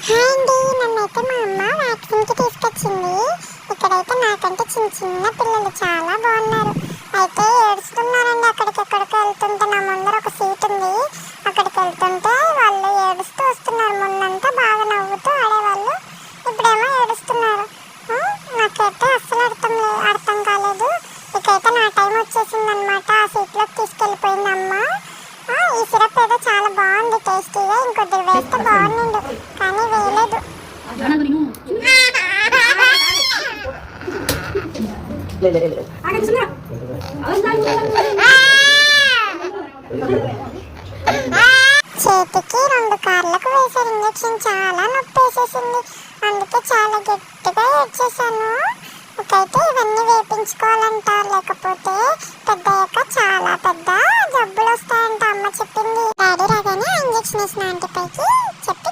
Hi అండి, నన్నైతే మా అమ్మ వ్యాక్సిన్కి తీసుకొచ్చింది. ఇక్కడైతే నాకంటే చిన్న చిన్న పిల్లలు చాలా బాగున్నారు. అయితే ఏడుస్తున్నారండి. అక్కడికి వెళ్తుంటే నా ముందర ఒక సీట్ ఉంది. అక్కడికి వెళ్తుంటే వాళ్ళు ఏడుస్తూ వస్తున్నారు. ముందంతా బాగా నవ్వుతూ ఆడేవాళ్ళు, ఇప్పుడేమో ఏడుస్తున్నారు. నాకైతే అస్సలు అర్థం కాలేదు. ఇకైతే నా టైం వచ్చేసింది అనమాట. ఆ సీట్లోకి తీసుకెళ్ళిపోయింది అమ్మ. ఈ సిరప్ ఏదో చాలా బాగుంది, టేస్టీగా. ఇంకొద్ది వేస్తే బాగుండు, కానీ వేయలేదు. చేతికి 2 కార్లకు వేసారు ఇంజక్షన్. చాలా నొప్పి వేసేసింది. అందుకే చాలా గట్టిగా ఏడ్చేసాను. ఒకైతే ఇవన్నీ వేపించుకోవాలంట, లేకపోతే పెద్దయ్యాక చాలా పెద్ద జబ్బులు వస్తాయంట అమ్మ చెప్పింది. డాడీ రాగానే ఇంజక్షన్ వేసిన ఆంటీ పైకి చెప్పి